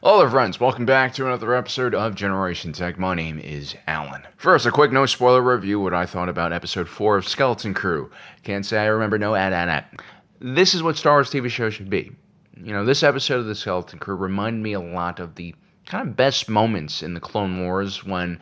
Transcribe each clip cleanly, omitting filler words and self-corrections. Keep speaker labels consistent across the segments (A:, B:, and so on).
A: Hello there, friends. Welcome back to another episode of Generation Tech. My name is Alan. First, a quick no-spoiler review what I thought about Episode 4 of Skeleton Crew. Can't say I remember no At. This is what Star Wars TV shows should be. This episode of the Skeleton Crew reminded me a lot of the kind of best moments in the Clone Wars when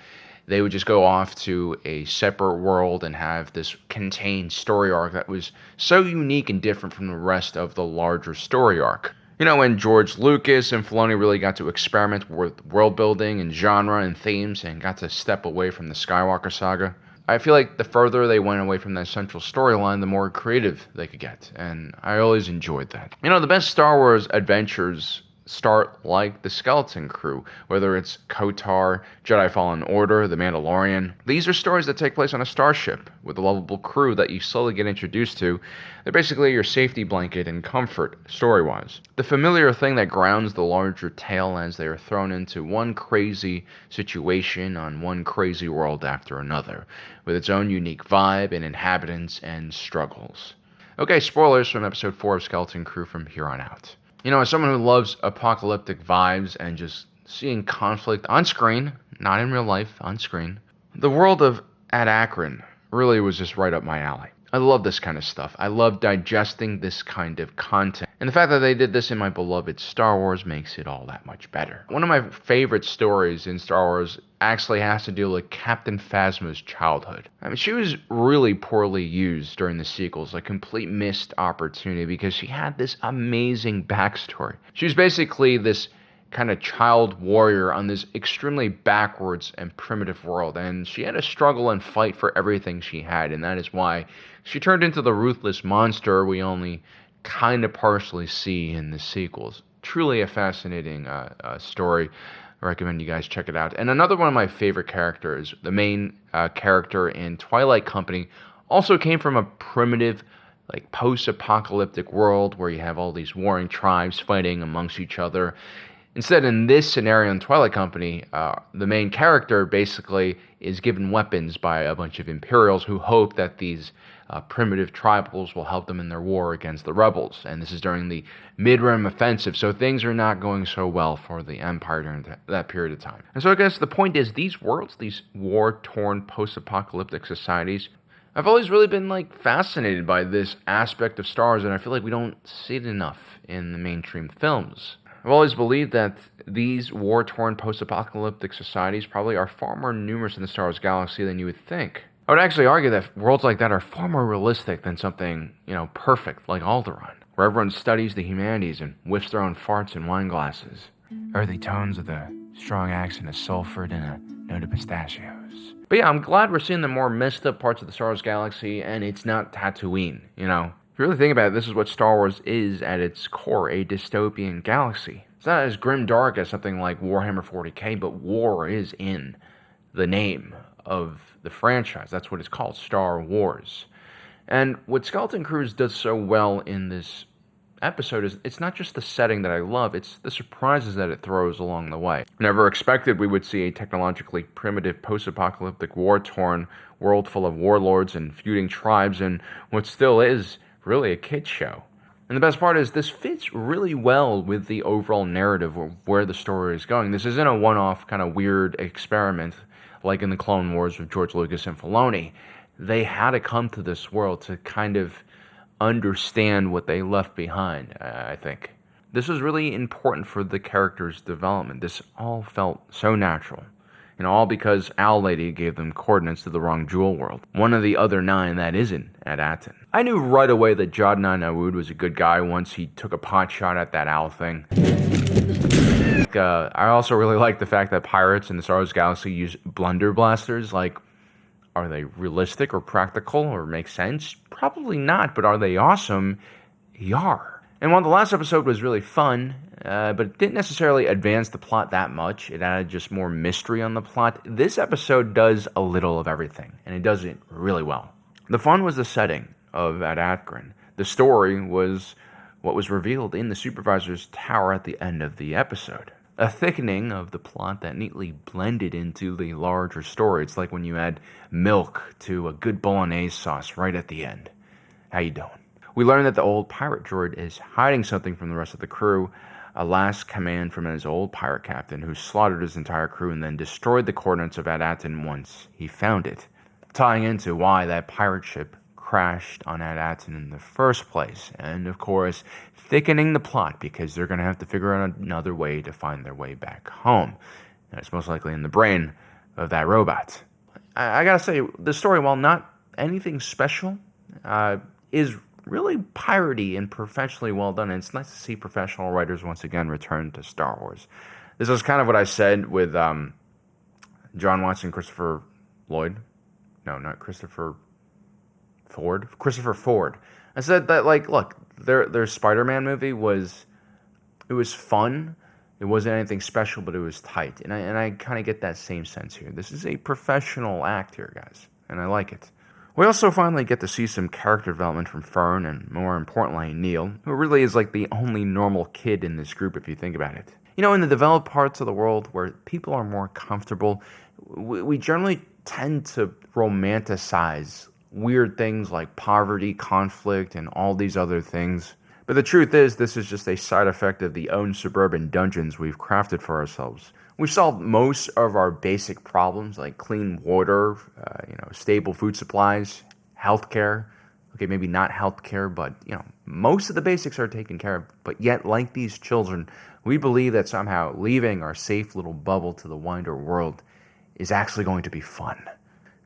A: they would just go off to a separate world and have this contained story arc that was so unique and different from the rest of the larger story arc. When George Lucas and Filoni really got to experiment with world building and genre and themes and got to step away from the Skywalker saga, I feel like the further they went away from that central storyline, the more creative they could get, and I always enjoyed that. The best Star Wars adventures start like the Skeleton Crew, whether it's KOTOR, Jedi Fallen Order, The Mandalorian. These are stories that take place on a starship with a lovable crew that you slowly get introduced to. They're basically your safety blanket and comfort, story-wise. The familiar thing that grounds the larger tale as they are thrown into one crazy situation on one crazy world after another, with its own unique vibe and inhabitants and struggles. Okay, spoilers from Episode 4 of Skeleton Crew from here on out. As someone who loves apocalyptic vibes and just seeing conflict on screen, not in real life, on screen, the world of At Attin really was just right up my alley. I love this kind of stuff. I love digesting this kind of content. And the fact that they did this in my beloved Star Wars makes it all that much better. One of my favorite stories in Star Wars actually has to do with Captain Phasma's childhood. She was really poorly used during the sequels, a complete missed opportunity because she had this amazing backstory. She was basically this kind of child warrior on this extremely backwards and primitive world, and she had to struggle and fight for everything she had, and that is why she turned into the ruthless monster we only kind of partially see in the sequels. Truly a fascinating story. I recommend you guys check it out. And another one of my favorite characters, the main character in Twilight Company, also came from a primitive, post-apocalyptic world where you have all these warring tribes fighting amongst each other. Instead, in this scenario in Twilight Company, the main character basically is given weapons by a bunch of Imperials who hope that these primitive tribals will help them in their war against the rebels. And this is during the Mid-Rim Offensive, so things are not going so well for the Empire during that period of time. And so I guess the point is, these worlds, these war-torn post-apocalyptic societies, I've always really been fascinated by this aspect of Star Wars, and I feel like we don't see it enough in the mainstream films. I've always believed that these war-torn post-apocalyptic societies probably are far more numerous in the Star Wars galaxy than you would think. I would actually argue that worlds like that are far more realistic than something, perfect like Alderaan, where everyone studies the humanities and whiffs their own farts in wine glasses. Earthy tones with a strong accent of sulfur and a note of pistachios. But yeah, I'm glad we're seeing the more messed up parts of the Star Wars galaxy, and it's not Tatooine, If you really think about it, this is what Star Wars is at its core, a dystopian galaxy. It's not as grim-dark as something like Warhammer 40k, but war is in the name of the franchise. That's what it's called, Star Wars. And what Skeleton Crew does so well in this episode is it's not just the setting that I love, it's the surprises that it throws along the way. Never expected we would see a technologically primitive, post-apocalyptic, war-torn world full of warlords and feuding tribes and what still is really a kid's show. And the best part is this fits really well with the overall narrative of where the story is going. This isn't a one-off kind of weird experiment like in the Clone Wars with George Lucas and Filoni. They had to come to this world to kind of understand what they left behind, I think. This was really important for the character's development. This all felt so natural. All because Owl Lady gave them coordinates to the wrong jewel world. One of the other 9 that isn't At Attin. I knew right away that Jadna Nawood was a good guy once he took a pot shot at that owl thing. I also really like the fact that pirates in the Star Wars galaxy use blunder blasters. Are they realistic or practical or make sense? Probably not, but are they awesome? Yar. And while the last episode was really fun, but it didn't necessarily advance the plot that much, it added just more mystery on the plot, this episode does a little of everything, and it does it really well. The fun was the setting of At Attin. The story was what was revealed in the Supervisor's Tower at the end of the episode. A thickening of the plot that neatly blended into the larger story. It's like when you add milk to a good bolognese sauce right at the end. How you doing? We learn that the old pirate droid is hiding something from the rest of the crew, a last command from his old pirate captain who slaughtered his entire crew and then destroyed the coordinates of At Attin once he found it, tying into why that pirate ship crashed on At Attin in the first place, and of course, thickening the plot because they're going to have to figure out another way to find their way back home. And it's most likely in the brain of that robot. I gotta say, the story, while not anything special, is really piratey and professionally well done. And it's nice to see professional writers once again return to Star Wars. This is kind of what I said with John Watson, Christopher Lloyd. No, not Christopher Ford. Christopher Ford. I said that, like, look, their Spider-Man movie was fun. It wasn't anything special, but it was tight. And I kind of get that same sense here. This is a professional act here, guys, and I like it. We also finally get to see some character development from Fern and, more importantly, Neil, who really is like the only normal kid in this group if you think about it. You know, in the developed parts of the world where people are more comfortable, we generally tend to romanticize weird things like poverty, conflict, and all these other things. But the truth is, this is just a side effect of the own suburban dungeons we've crafted for ourselves. We've solved most of our basic problems like clean water, stable food supplies, healthcare. Okay, maybe not healthcare, but most of the basics are taken care of. But yet, like these children, we believe that somehow leaving our safe little bubble to the wider world is actually going to be fun.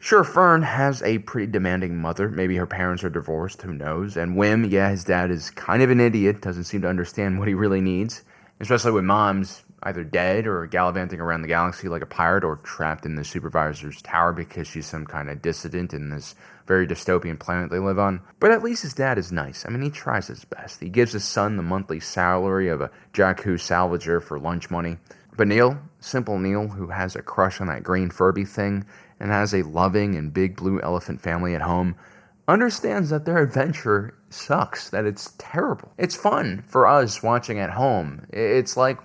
A: Sure, Fern has a pretty demanding mother. Maybe her parents are divorced, who knows? And Wim, yeah, his dad is kind of an idiot, doesn't seem to understand what he really needs. Especially when Mom's either dead or gallivanting around the galaxy like a pirate or trapped in the supervisor's tower because she's some kind of dissident in this very dystopian planet they live on. But at least his dad is nice. I mean, he tries his best. He gives his son the monthly salary of a Jakku salvager for lunch money. But Neil, simple Neil, who has a crush on that green Furby thing and has a loving and big blue elephant family at home, understands that their adventure sucks, that it's terrible. It's fun for us watching at home. It's like,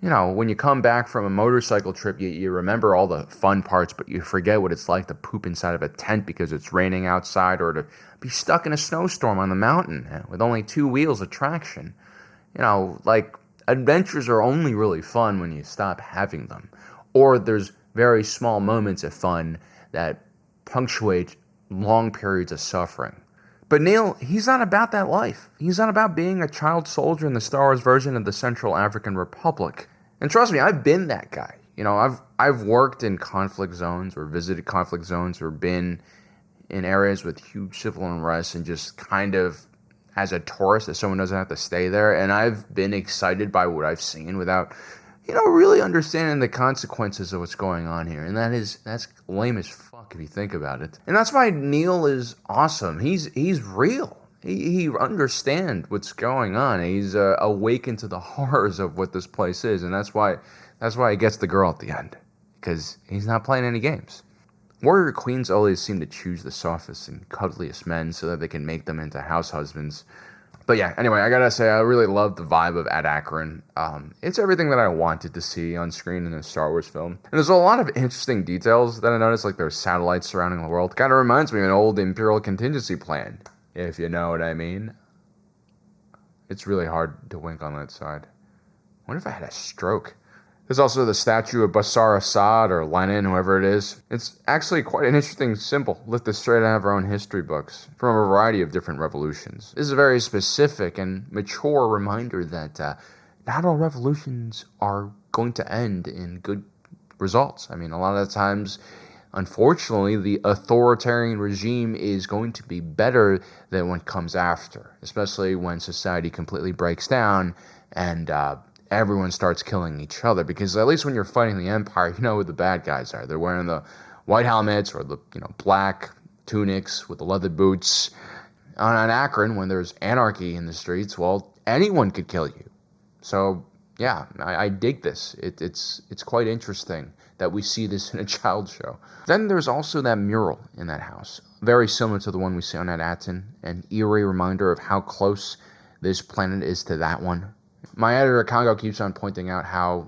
A: when you come back from a motorcycle trip, you remember all the fun parts, but you forget what it's like to poop inside of a tent because it's raining outside, or to be stuck in a snowstorm on the mountain with only 2 wheels of traction. Adventures are only really fun when you stop having them. Or there's very small moments of fun that punctuate long periods of suffering. But Neil, he's not about that life. He's not about being a child soldier in the Star Wars version of the Central African Republic. And trust me, I've been that guy. I've worked in conflict zones or visited conflict zones or been in areas with huge civil unrest and just kind of as a tourist, as someone doesn't have to stay there. And I've been excited by what I've seen without, really understanding the consequences of what's going on here. And that's lame as fuck if you think about it. And that's why Neil is awesome. He's real. He understands what's going on. He's awakened to the horrors of what this place is. And that's why he gets the girl at the end. Because he's not playing any games. Warrior queens always seem to choose the softest and cuddliest men so that they can make them into house husbands. But yeah, anyway, I gotta say, I really love the vibe of At Attin. It's everything that I wanted to see on screen in a Star Wars film. And there's a lot of interesting details that I noticed, like there's satellites surrounding the world. Kind of reminds me of an old Imperial contingency plan, if you know what I mean. It's really hard to wink on that side. I wonder if I had a stroke. There's also the statue of Bashar Assad or Lenin, whoever it is. It's actually quite an interesting symbol, lifted straight out of our own history books, from a variety of different revolutions. This is a very specific and mature reminder that not all revolutions are going to end in good results. I mean, a lot of the times, unfortunately, the authoritarian regime is going to be better than what comes after, especially when society completely breaks down and everyone starts killing each other. Because at least when you're fighting the Empire, you know who the bad guys are. They're wearing the white helmets or the black tunics with the leather boots. On Akron, when there's anarchy in the streets, well, anyone could kill you. So yeah, I dig this. It's quite interesting that we see this in a child show. Then there's also that mural in that house, very similar to the one we see on At Attin, an eerie reminder of how close this planet is to that one. My editor, Congo, keeps on pointing out how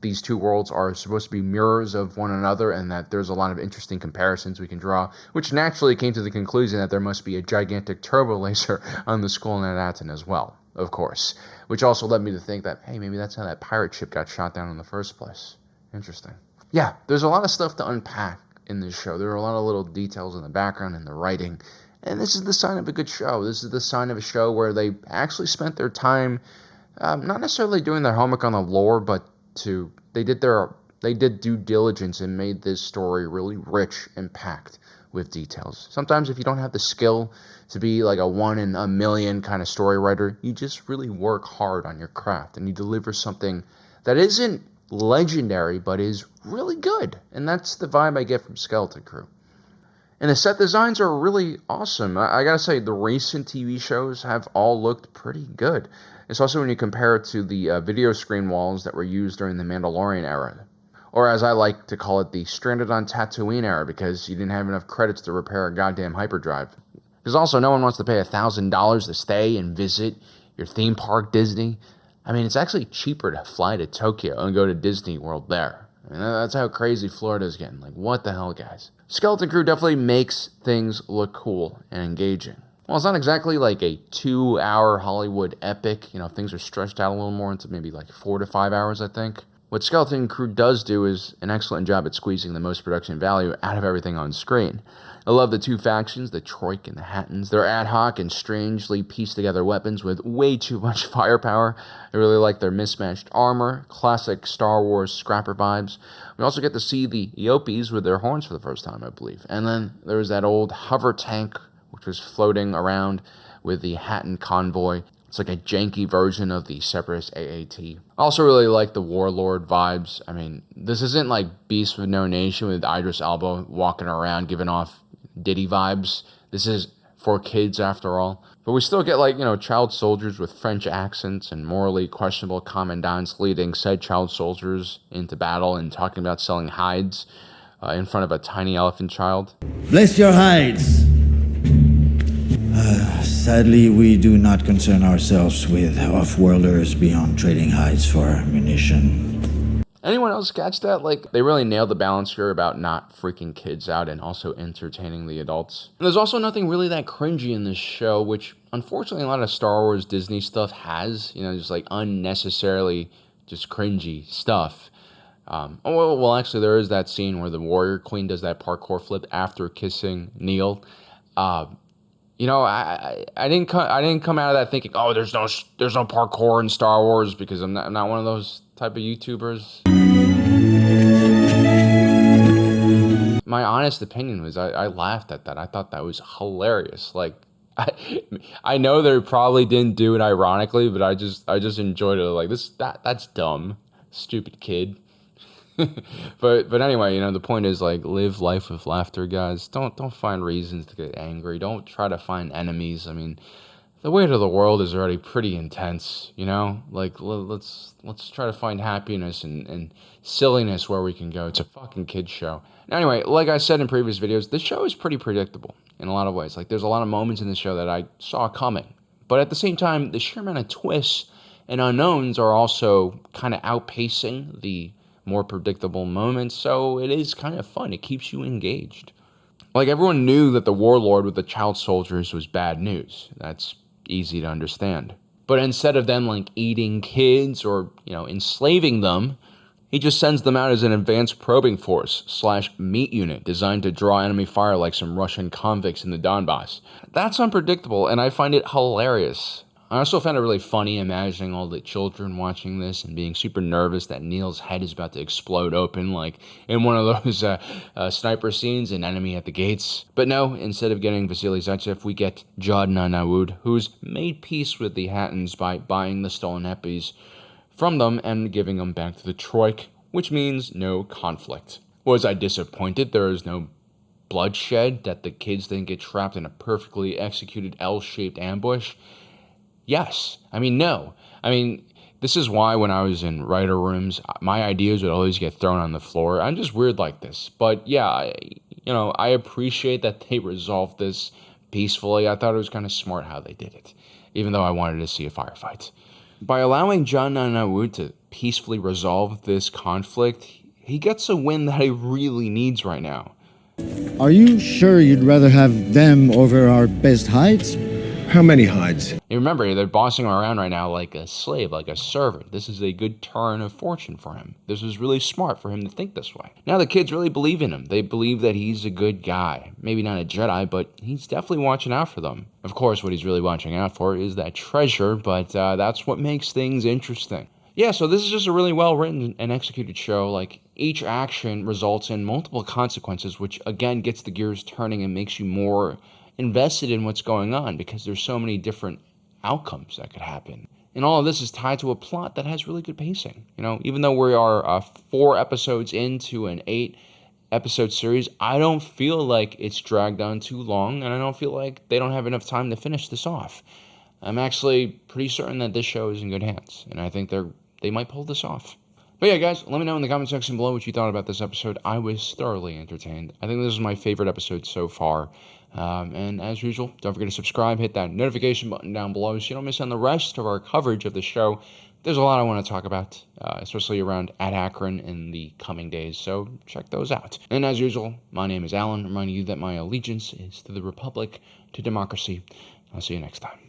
A: these two worlds are supposed to be mirrors of one another, and that there's a lot of interesting comparisons we can draw, which naturally came to the conclusion that there must be a gigantic turbo laser on the school in At Attin as well, of course, which also led me to think that, hey, maybe that's how that pirate ship got shot down in the first place. Interesting. Yeah, there's a lot of stuff to unpack in this show. There are a lot of little details in the background and the writing, and this is the sign of a good show. This is the sign of a show where they actually spent their time not necessarily doing their homework on the lore, but they did due diligence and made this story really rich and packed with details. Sometimes if you don't have the skill to be like a 1 in a million kind of story writer, you just really work hard on your craft and you deliver something that isn't legendary but is really good. And that's the vibe I get from Skeleton Crew. And the set designs are really awesome. I gotta say, the recent TV shows have all looked pretty good. Especially when you compare it to the video screen walls that were used during the Mandalorian era. Or as I like to call it, the Stranded on Tatooine era, because you didn't have enough credits to repair a goddamn hyperdrive. Because also, no one wants to pay $1,000 to stay and visit your theme park, Disney. I mean, it's actually cheaper to fly to Tokyo and go to Disney World there. I mean, that's how crazy Florida's getting. Like, what the hell, guys? Skeleton Crew definitely makes things look cool and engaging. Well, it's not exactly like a 2-hour Hollywood epic. You know, things are stretched out a little more into maybe like 4 to 5 hours, I think. What Skeleton Crew does do is an excellent job at squeezing the most production value out of everything on screen. I love the two factions, the Troik and the Hattons. They're ad hoc and strangely pieced together weapons with way too much firepower. I really like their mismatched armor, classic Star Wars scrapper vibes. We also get to see the Eopies with their horns for the first time, I believe. And then there's that old hover tank which was floating around with the Hatton convoy. It's like a janky version of the Separatist AAT. I also really like the Warlord vibes. I mean, this isn't like Beast with No Nation with Idris Elba walking around giving off Diddy vibes. This is for kids after all. But we still get like, child soldiers with French accents and morally questionable commandants leading said child soldiers into battle and talking about selling hides in front of a tiny elephant child.
B: Bless your hides. Sadly, we do not concern ourselves with off-worlders beyond trading hides for ammunition.
A: Anyone else catch that? Like, they really nailed the balance here about not freaking kids out and also entertaining the adults. And there's also nothing really that cringy in this show, which unfortunately a lot of Star Wars Disney stuff has, just like unnecessarily just cringy stuff. Well, actually, there is that scene where the Warrior Queen does that parkour flip after kissing Neil. I didn't come out of that thinking, oh, there's no parkour in Star Wars, because I'm not one of those type of YouTubers. My honest opinion was I laughed at that. I thought that was hilarious. Like, I know they probably didn't do it ironically, but I just enjoyed it. Like, that's dumb, stupid kid. but anyway, the point is, like, live life with laughter, guys. Don't find reasons to get angry. Don't try to find enemies. I mean, the weight of the world is already pretty intense, Like, let's try to find happiness and silliness where we can go. It's a fucking kid's show. Anyway, like I said in previous videos, this show is pretty predictable in a lot of ways. Like, there's a lot of moments in the show that I saw coming. But at the same time, the sheer amount of twists and unknowns are also kind of outpacing the more predictable moments, so it is kind of fun. It keeps you engaged. Like, everyone knew that the warlord with the child soldiers was bad news. That's easy to understand. But instead of them, like, eating kids or, enslaving them, he just sends them out as an advanced probing force / meat unit designed to draw enemy fire like some Russian convicts in the Donbass. That's unpredictable, and I find it hilarious. I also found it really funny imagining all the children watching this and being super nervous that Neil's head is about to explode open, like in one of those sniper scenes in Enemy at the Gates. But no, instead of getting Vasily Zaitsev, we get Jadna Nawood, who's made peace with the Hattons by buying the stolen Eppies from them and giving them back to the Troik, which means no conflict. Was I disappointed there is no bloodshed, that the kids didn't get trapped in a perfectly executed L-shaped ambush? Yes. No. This is why when I was in writer rooms, my ideas would always get thrown on the floor. I'm just weird like this. But yeah, I appreciate that they resolved this peacefully. I thought it was kind of smart how they did it, even though I wanted to see a firefight. By allowing John and Nawu to peacefully resolve this conflict, he gets a win that he really needs right now.
B: Are you sure you'd rather have them over our best hides?
C: How many hides?
A: And remember, they're bossing him around right now like a slave, like a servant. This is a good turn of fortune for him. This was really smart for him to think this way. Now the kids really believe in him. They believe that he's a good guy. Maybe not a Jedi, but he's definitely watching out for them. Of course, what he's really watching out for is that treasure, but that's what makes things interesting. Yeah, so this is just a really well-written and executed show. Like, each action results in multiple consequences, which again gets the gears turning and makes you more invested in what's going on because there's so many different outcomes that could happen. And all of this is tied to a plot that has really good pacing. You know, even though we are 4 episodes into an 8-episode series, I don't feel like it's dragged on too long, and I don't feel like they don't have enough time to finish this off. I'm actually pretty certain that this show is in good hands, and I think they might pull this off. But yeah, guys, let me know in the comment section below what you thought about this episode. I was thoroughly entertained. I think this is my favorite episode so far. And as usual, don't forget to subscribe, hit that notification button down below so you don't miss on the rest of our coverage of the show. There's a lot I want to talk about, especially around At Attin in the coming days, so check those out. And as usual, my name is Alan, reminding you that my allegiance is to the Republic, to democracy. I'll see you next time.